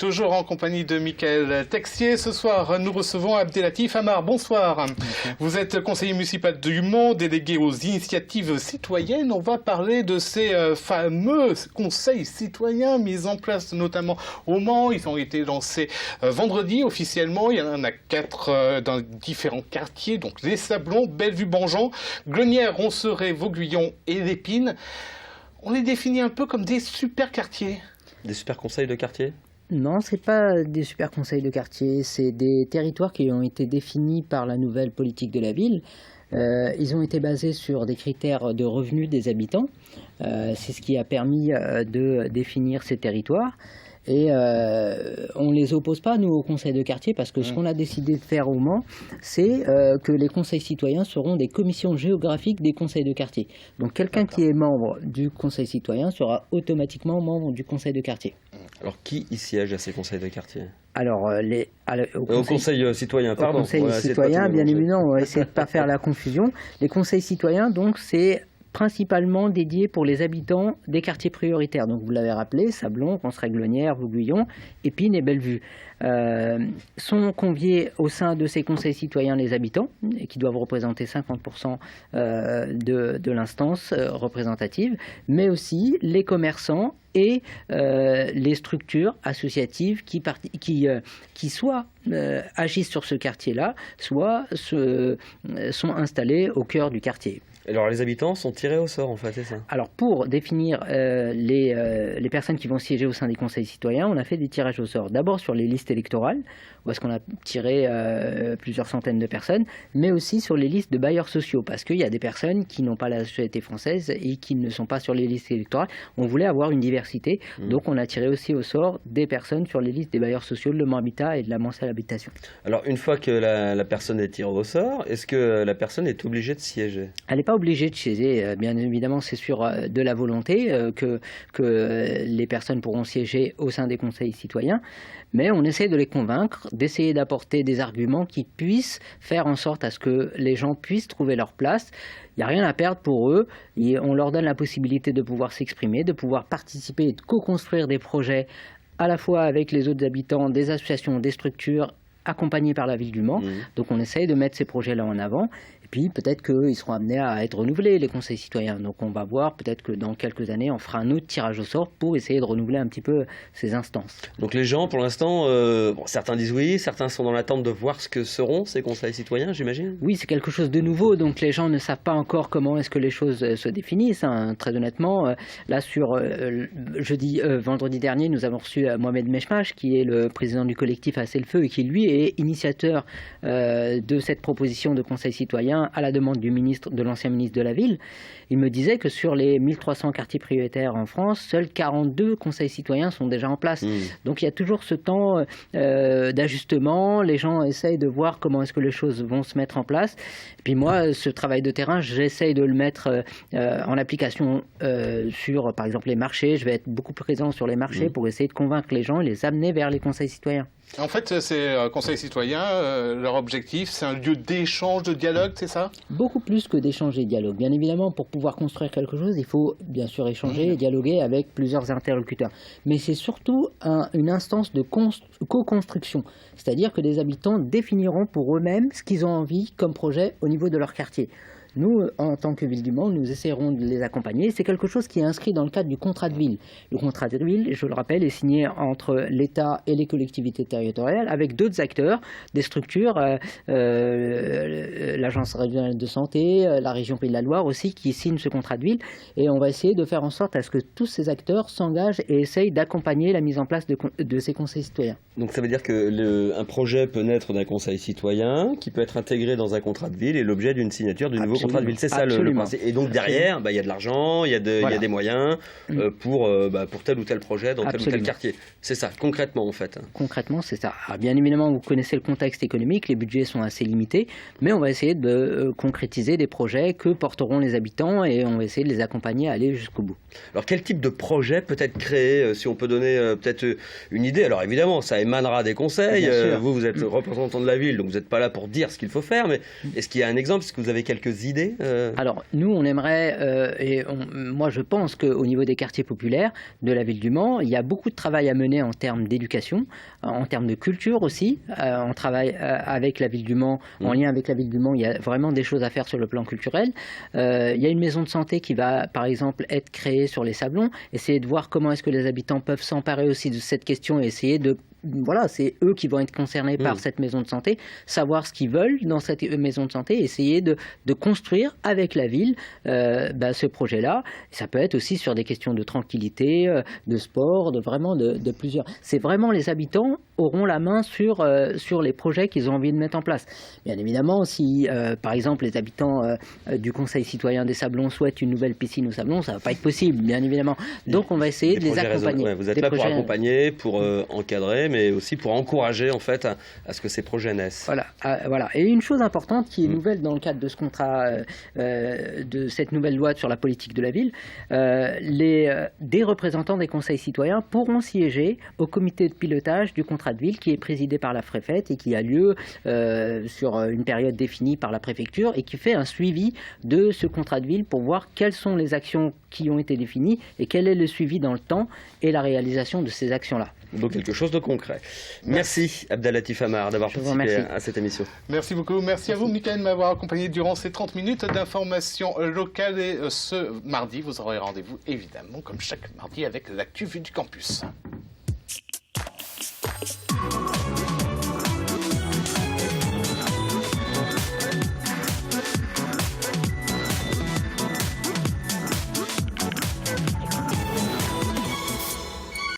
Toujours en compagnie de Michael Texier. Ce soir, nous recevons Abdelatif Amar. Bonsoir. Vous êtes conseiller municipal du Mans, délégué aux initiatives citoyennes. On va parler de ces fameux conseils citoyens mis en place notamment au Mans. Ils ont été lancés vendredi officiellement. Il y en a 4 dans différents quartiers, donc les Sablons, Bellevue-Bangeant, Glonnière, Ronceret, Vauguyon et Lépine. On les définit un peu comme des super quartiers. Des super conseils de quartier ? Non, ce n'est pas des super conseils de quartier, c'est des territoires qui ont été définis par la nouvelle politique de la ville. Ils ont été basés sur des critères de revenus des habitants. C'est ce qui a permis de définir ces territoires. Et on ne les oppose pas, nous, au conseil de quartier, parce que ce qu'on a décidé de faire au Mans, c'est que les conseils citoyens seront des commissions géographiques des conseils de quartier. Donc quelqu'un qui est membre du conseil citoyen sera automatiquement membre du conseil de quartier. Alors qui y siège à ces conseils de quartier ? Alors, au conseil citoyen, pardon. Au conseil citoyen, bien évidemment, on va essayer de ne pas faire la confusion. Les conseils citoyens, donc, c'est principalement dédié pour les habitants des quartiers prioritaires. Donc vous l'avez rappelé, Sablons, Ronceret-Glonnière, Vauguyon, Épine et Bellevue. Sont conviés au sein de ces conseils citoyens les habitants, qui doivent représenter 50% de l'instance représentative, mais aussi les commerçants et les structures associatives qui soit agissent sur ce quartier-là, soit sont installées au cœur du quartier. Alors les habitants sont tirés au sort en fait, c'est ça ? Alors pour définir les personnes qui vont siéger au sein des conseils citoyens, on a fait des tirages au sort. D'abord sur les listes électorales, où est-ce qu'on a tiré plusieurs centaines de personnes, mais aussi sur les listes de bailleurs sociaux, parce qu'il y a des personnes qui n'ont pas la nationalité française et qui ne sont pas sur les listes électorales. On voulait avoir une diversité, donc on a tiré aussi au sort des personnes sur les listes des bailleurs sociaux de Le Mans Habitat et de la Manselle Habitation. Alors une fois que la personne est tirée au sort, est-ce que la personne est obligée de siéger ? Elle n'est pas obligée de siéger, bien évidemment c'est sur de la volonté que les personnes pourront siéger au sein des conseils citoyens, mais on essaie de les convaincre, d'essayer d'apporter des arguments qui puissent faire en sorte à ce que les gens puissent trouver leur place. Il n'y a rien à perdre pour eux, et on leur donne la possibilité de pouvoir s'exprimer, de pouvoir participer et de co-construire des projets à la fois avec les autres habitants, des associations, des structures accompagnés par la ville du Mans. Donc on essaye de mettre ces projets-là en avant. Et puis peut-être qu'ils seront amenés à être renouvelés, les conseils citoyens. Donc on va voir, peut-être que dans quelques années, on fera un autre tirage au sort pour essayer de renouveler un petit peu ces instances. Donc les gens, pour l'instant, certains disent oui, certains sont dans l'attente de voir ce que seront ces conseils citoyens, j'imagine ? Oui, c'est quelque chose de nouveau. Donc les gens ne savent pas encore comment est-ce que les choses se définissent. Hein. Très honnêtement, là sur vendredi dernier, nous avons reçu Mohamed Meshmash, qui est le président du collectif Assez le Feu et qui lui est initiateur de cette proposition de conseil citoyen à la demande de l'ancien ministre de la Ville. Il me disait que sur les 1300 quartiers prioritaires en France, seuls 42 conseils citoyens sont déjà en place. Donc il y a toujours ce temps d'ajustement. Les gens essayent de voir comment est-ce que les choses vont se mettre en place. Et puis moi, ce travail de terrain, j'essaye de le mettre en application sur, par exemple, les marchés. Je vais être beaucoup présent sur les marchés pour essayer de convaincre les gens et les amener vers les conseils citoyens. En fait, ces conseils citoyens, leur objectif, c'est un lieu d'échange, de dialogue, c'est ça ? Beaucoup plus que d'échange et de dialogue. Bien évidemment, pour pouvoir construire quelque chose, il faut bien sûr échanger et dialoguer avec plusieurs interlocuteurs. Mais c'est surtout une instance de co-construction. C'est-à-dire que les habitants définiront pour eux-mêmes ce qu'ils ont envie comme projet au niveau de leur quartier. Nous, en tant que Ville du Mans, nous essaierons de les accompagner. C'est quelque chose qui est inscrit dans le cadre du contrat de ville. Le contrat de ville, je le rappelle, est signé entre l'État et les collectivités territoriales avec d'autres acteurs, des structures, l'Agence régionale de santé, la région Pays de la Loire aussi, qui signent ce contrat de ville. Et on va essayer de faire en sorte à ce que tous ces acteurs s'engagent et essayent d'accompagner la mise en place de ces conseils citoyens. Donc ça veut dire qu'un projet peut naître d'un conseil citoyen, qui peut être intégré dans un contrat de ville et l'objet d'une signature du nouveau contrat de ville. C'est ça le principe. Et donc derrière, il y a de l'argent, il y a des moyens pour tel ou tel projet dans tel ou tel quartier. C'est ça, concrètement en fait. Concrètement, c'est ça. Alors, bien évidemment, vous connaissez le contexte économique, les budgets sont assez limités, mais on va essayer de concrétiser des projets que porteront les habitants et on va essayer de les accompagner à aller jusqu'au bout. Alors quel type de projet peut être créé, si on peut donner peut-être une idée? Alors évidemment, ça émanera des conseils. Vous êtes représentant de la ville, donc vous n'êtes pas là pour dire ce qu'il faut faire, mais est-ce qu'il y a un exemple? Est-ce que vous avez quelques idées d'idées Alors, nous, on aimerait, moi je pense qu'au niveau des quartiers populaires de la ville du Mans, il y a beaucoup de travail à mener en termes d'éducation, en termes de culture aussi. On travaille avec la ville du Mans, en lien avec la ville du Mans, il y a vraiment des choses à faire sur le plan culturel. Il y a une maison de santé qui va, par exemple, être créée sur les Sablons, essayer de voir comment est-ce que les habitants peuvent s'emparer aussi de cette question et essayer de... Voilà, c'est eux qui vont être concernés par cette maison de santé, savoir ce qu'ils veulent dans cette maison de santé, essayer de construire avec la ville ce projet-là. Ça peut être aussi sur des questions de tranquillité, de sport, de plusieurs. C'est vraiment les habitants auront la main sur les projets qu'ils ont envie de mettre en place. Bien évidemment, si par exemple les habitants du Conseil citoyen des Sablons souhaitent une nouvelle piscine aux Sablons, ça ne va pas être possible, bien évidemment. Donc on va essayer de les accompagner. Ouais, vous êtes là pour accompagner, pour encadrer, mais aussi pour encourager en fait à ce que ces projets naissent. Voilà. Et une chose importante qui est nouvelle dans le cadre de ce contrat, de cette nouvelle loi sur la politique de la ville, des représentants des conseils citoyens pourront siéger au comité de pilotage du contrat de ville qui est présidé par la préfète et qui a lieu sur une période définie par la préfecture et qui fait un suivi de ce contrat de ville pour voir quelles sont les actions qui ont été définies et quel est le suivi dans le temps et la réalisation de ces actions-là. Donc quelque chose de concret. Merci Abdel-Latif Amar d'avoir participé à cette émission. Merci beaucoup. Merci à vous, Michael, de m'avoir accompagné durant ces 30 minutes d'information locale. Et ce mardi, vous aurez rendez-vous, évidemment, comme chaque mardi, avec l'actu vue du campus.